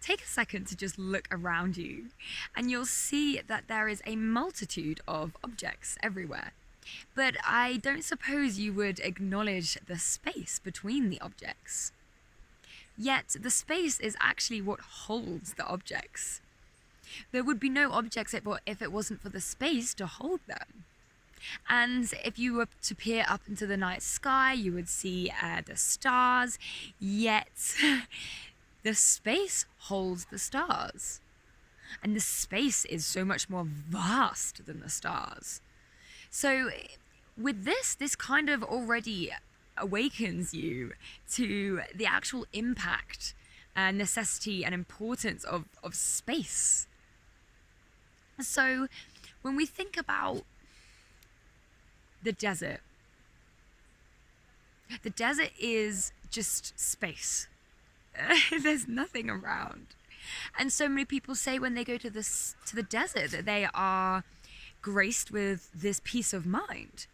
take a second to just look around you, and you'll see that there is a multitude of objects everywhere. But I don't suppose you would acknowledge the space between the objects. Yet the space is actually what holds the objects. There would be no objects if it wasn't for the space to hold them. And if you were to peer up into the night sky, you would see the stars, yet the space holds the stars. And the space is so much more vast than the stars. So with this kind of already awakens you to the actual impact and necessity and importance of space. So when we think about the desert is just space. There's nothing around. And so many people say when they go to the desert that they are graced with this peace of mind.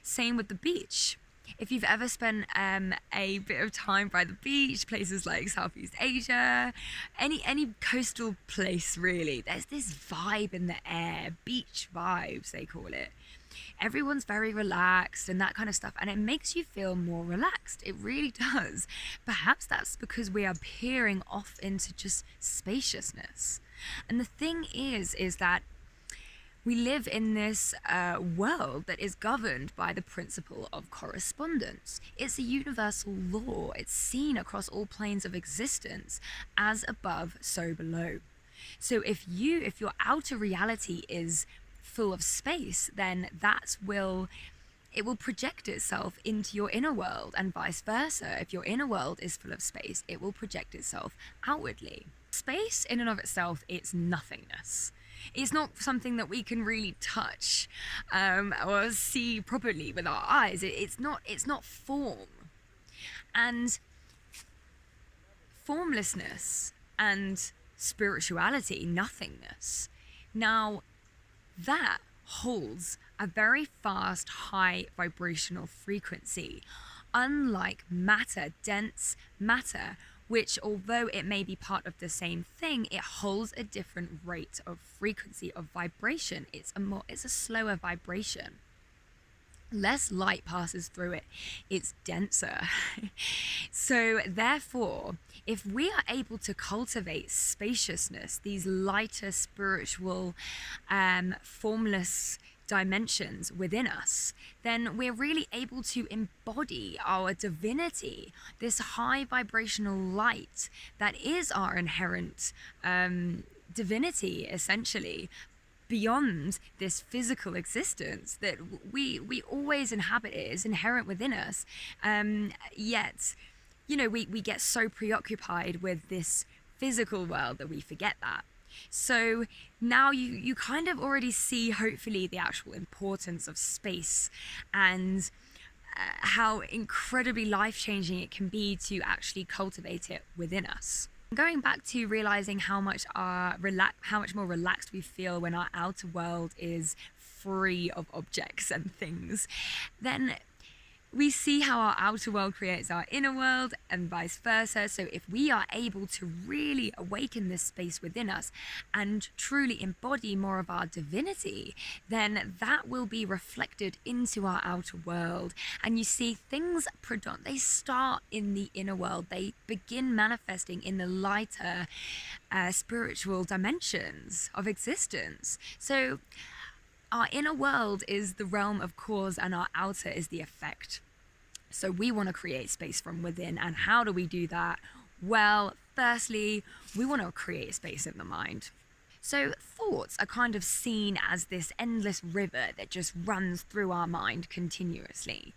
Same with the beach. If you've ever spent a bit of time by the beach, places like Southeast Asia, any coastal place really, there's this vibe in the air, beach vibes they call it. Everyone's very relaxed and that kind of stuff, and it makes you feel more relaxed. It really does. Perhaps that's because we are peering off into just spaciousness. And the thing is that we live in this world that is governed by the principle of correspondence. It's a universal law. It's seen across all planes of existence, as above, so below. So if your outer reality is full of space, then it will project itself into your inner world, and vice versa. If your inner world is full of space, it will project itself outwardly. Space in and of itself, it's nothingness. It's not something that we can really touch or see properly with our eyes. It's not form. And formlessness and spirituality, nothingness. Now, that holds a very fast, high vibrational frequency, unlike matter, dense matter, which, although it may be part of the same thing, it holds a different rate of frequency of vibration. It's a slower vibration. Less light passes through it. It's denser. So therefore, if we are able to cultivate spaciousness, these lighter spiritual, formless dimensions within us, then we're really able to embody our divinity, this high vibrational light that is our inherent divinity, essentially, beyond this physical existence that we always inhabit. It is inherent within us, yet we get so preoccupied with this physical world that we forget that. So now you kind of already see, hopefully, the actual importance of space and how incredibly life-changing it can be to actually cultivate it within us. Going back to realizing how much more relaxed we feel when our outer world is free of objects and things, then we see how our outer world creates our inner world and vice versa. So if we are able to really awaken this space within us and truly embody more of our divinity, then that will be reflected into our outer world. And you see, things they start in the inner world. They begin manifesting in the lighter spiritual dimensions of existence. So our inner world is the realm of cause and our outer is the effect. So we want to create space from within. And how do we do that? Well, firstly, we want to create space in the mind. So thoughts are kind of seen as this endless river that just runs through our mind continuously.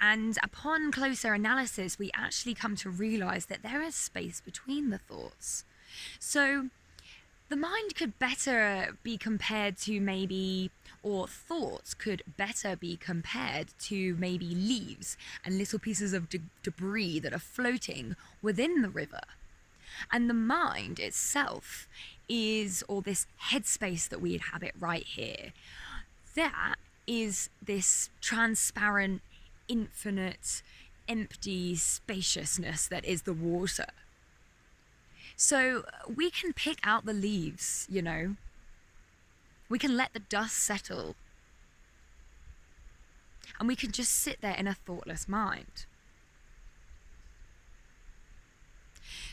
And upon closer analysis, we actually come to realize that there is space between the thoughts. So the mind could better be compared to thoughts could better be compared to maybe leaves and little pieces of debris that are floating within the river. And the mind itself or this headspace that we inhabit right here, that is this transparent, infinite, empty spaciousness that is the water. So we can pick out the leaves, we can let the dust settle, and we can just sit there in a thoughtless mind.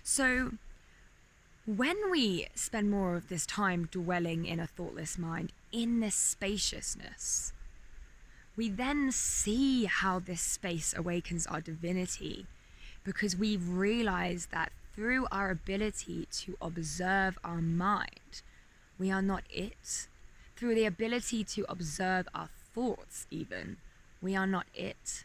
So when we spend more of this time dwelling in a thoughtless mind, in this spaciousness, we then see how this space awakens our divinity, because we realize that through our ability to observe our mind, we are not it. Through the ability to observe our thoughts even, we are not it.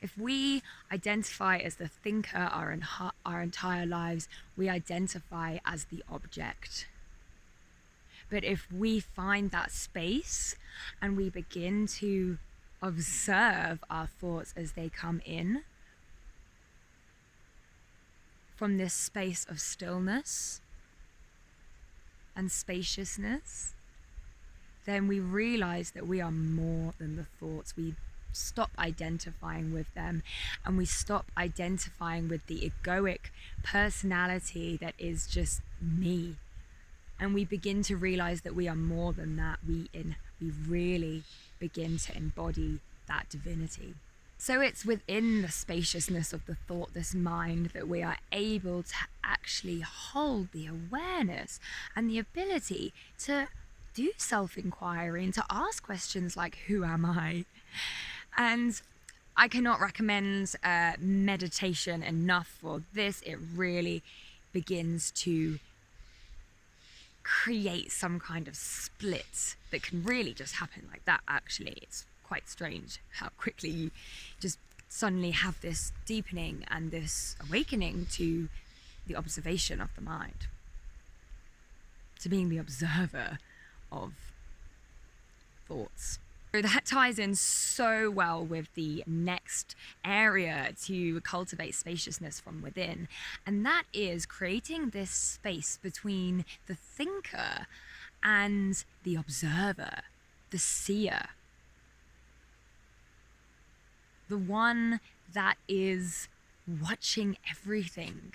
If we identify as the thinker our entire lives, we identify as the object. But if we find that space and we begin to observe our thoughts as they come in from this space of stillness and spaciousness, then we realize that we are more than the thoughts. We stop identifying with them, and we stop identifying with the egoic personality that is just me. And we begin to realize that we are more than that. We really begin to embody that divinity. So it's within the spaciousness of the thought, this mind, that we are able to actually hold the awareness and the ability to do self-inquiry and to ask questions like, who am I? And I cannot recommend meditation enough for this. It really begins to create some kind of split that can really just happen like that. Actually, it's quite strange how quickly you just suddenly have this deepening and this awakening to the observation of the mind, to being the observer of thoughts. So that ties in so well with the next area to cultivate spaciousness from within, and that is creating this space between the thinker and the observer, the seer, the one that is watching everything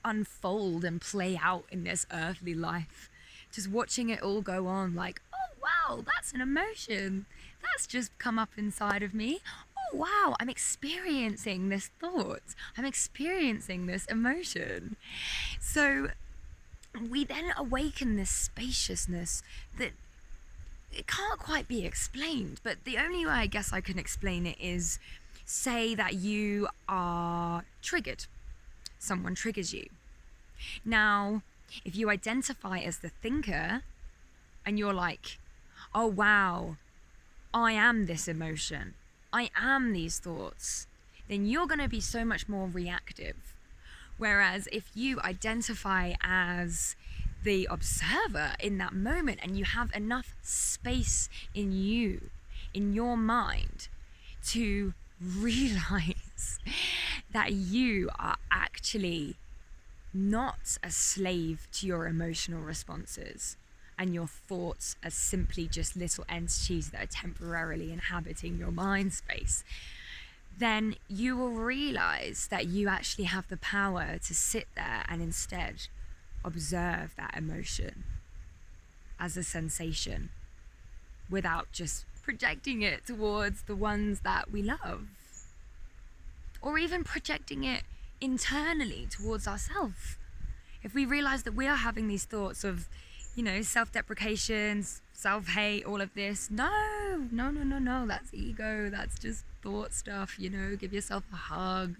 unfold and play out in this earthly life, just watching it all go on, like, wow, that's an emotion. That's just come up inside of me. Oh, wow, I'm experiencing this thought. I'm experiencing this emotion. So we then awaken this spaciousness that it can't quite be explained. But the only way I guess I can explain it is, say that you are triggered. Someone triggers you. Now, if you identify as the thinker and you're like, oh wow, I am this emotion, I am these thoughts, then you're going to be so much more reactive. Whereas if you identify as the observer in that moment and you have enough space in you, in your mind, to realize that you are actually not a slave to your emotional responses, and your thoughts are simply just little entities that are temporarily inhabiting your mind space, then you will realize that you actually have the power to sit there and instead observe that emotion as a sensation without just projecting it towards the ones that we love, or even projecting it internally towards ourselves. If we realize that we are having these thoughts of, self-deprecation, self-hate, all of this, no, that's ego, that's just thought stuff, give yourself a hug.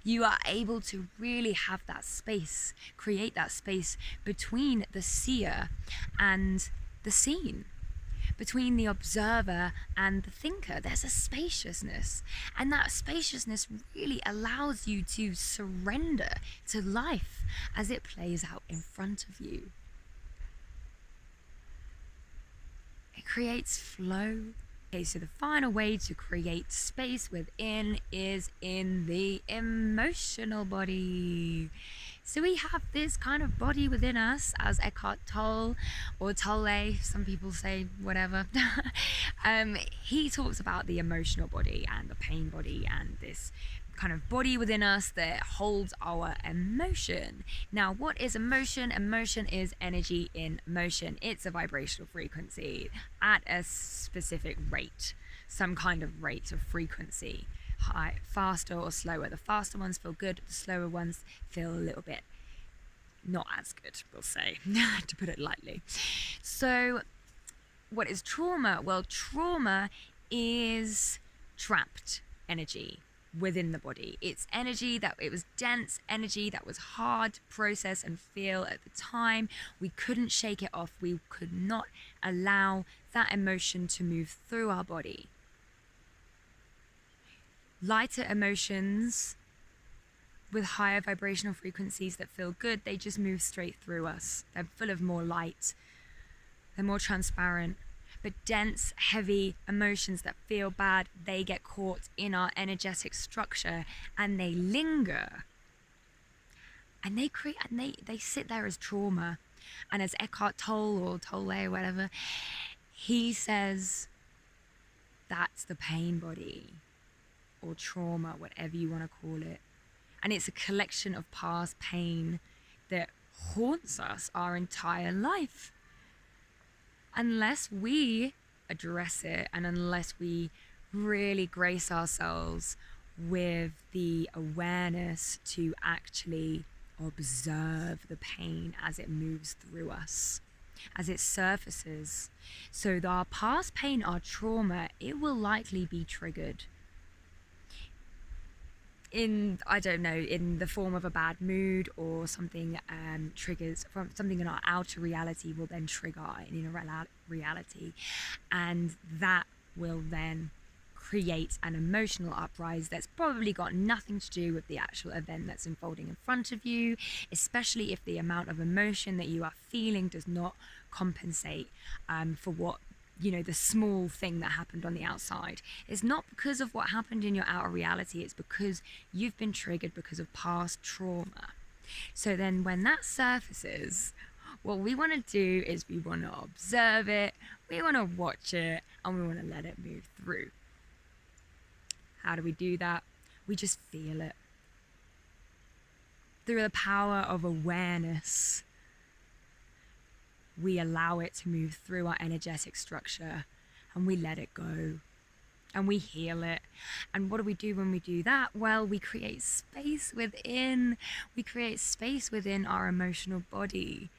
You are able to really have that space, create that space between the seer and the seen, between the observer and the thinker. There's a spaciousness, and that spaciousness really allows you to surrender to life as it plays out in front of you. It creates flow. Okay, so the final way to create space within is in the emotional body. So we have this kind of body within us, as Eckart Tolle or Tolle, some people say whatever. He talks about the emotional body and the pain body and this kind of body within us that holds our emotion. Now, what is emotion? Emotion is energy in motion. It's a vibrational frequency at a specific rate, some kind of rate of frequency. High, faster or slower. The faster ones feel good, the slower ones feel a little bit not as good, we'll say, to put it lightly. So what is trauma? Well, trauma is trapped energy within the body. It's energy that it was dense energy that was hard to process and feel at the time. We couldn't shake it off. We could not allow that emotion to move through our body. Lighter emotions with higher vibrational frequencies that feel good, they just move straight through us. They're full of more light. They're more transparent. But dense, heavy emotions that feel bad, they get caught in our energetic structure and they linger. And they sit there as trauma. And as Eckart Tolle or Tolle or whatever, he says that's the pain body or trauma, whatever you want to call it. And it's a collection of past pain that haunts us our entire life. Unless we address it and unless we really grace ourselves with the awareness to actually observe the pain as it moves through us, as it surfaces. So our past pain, our trauma, it will likely be triggered in, I don't know, in the form of a bad mood or something triggers from something in our outer reality will then trigger our inner reality, and that will then create an emotional uprise that's probably got nothing to do with the actual event that's unfolding in front of you, especially if the amount of emotion that you are feeling does not compensate for what, you know, the small thing that happened on the outside. It's not because of what happened in your outer reality, it's because you've been triggered because of past trauma. So then when that surfaces, what we want to do is we want to observe it, we want to watch it, and we want to let it move through. How do we do that? We just feel it. Through the power of awareness, we allow it to move through our energetic structure and we let it go and we heal it. And what do we do when we do that? Well, we create space within. We create space within our emotional body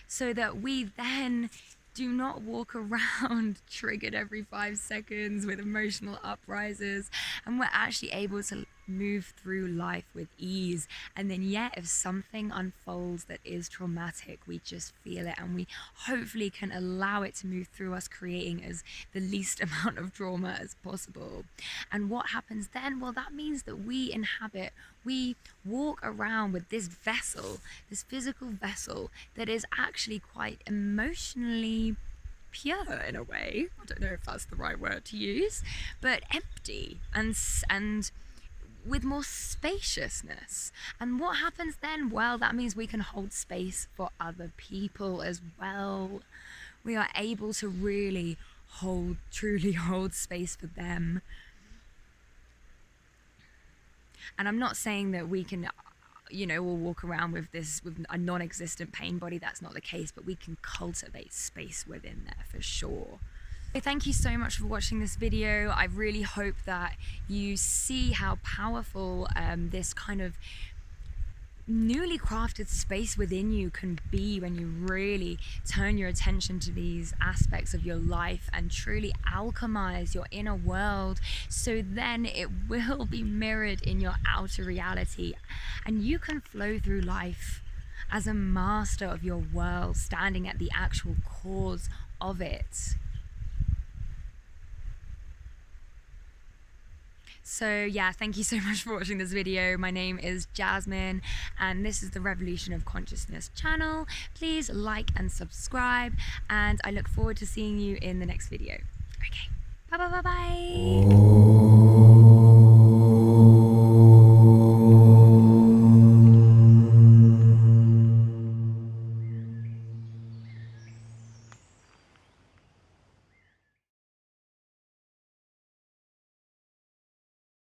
so that we then do not walk around triggered every 5 seconds with emotional uprises, and we're actually able to move through life with ease. And then yet if something unfolds that is traumatic, we just feel it and we hopefully can allow it to move through us, creating as the least amount of trauma as possible. And what happens then? Well, that means that we inhabit, we walk around with this vessel, this physical vessel that is actually quite emotionally pure in a way. I don't know if that's the right word to use, but empty and with more spaciousness. And what happens then? Well, that means we can hold space for other people as well. We are able to really truly hold space for them. And I'm not saying that we can, you know, we'll walk around with a non-existent pain body. That's not the case, but we can cultivate space within there for sure. So thank you so much for watching this video. I really hope that you see how powerful this kind of newly crafted space within you can be when you really turn your attention to these aspects of your life and truly alchemize your inner world, so then it will be mirrored in your outer reality and you can flow through life as a master of your world, standing at the actual cause of it. So yeah, thank you so much for watching this video. My name is Jasmine and this is the Revolution of Consciousness channel. Please like and subscribe, and I look forward to seeing you in the next video. Okay, bye bye bye bye.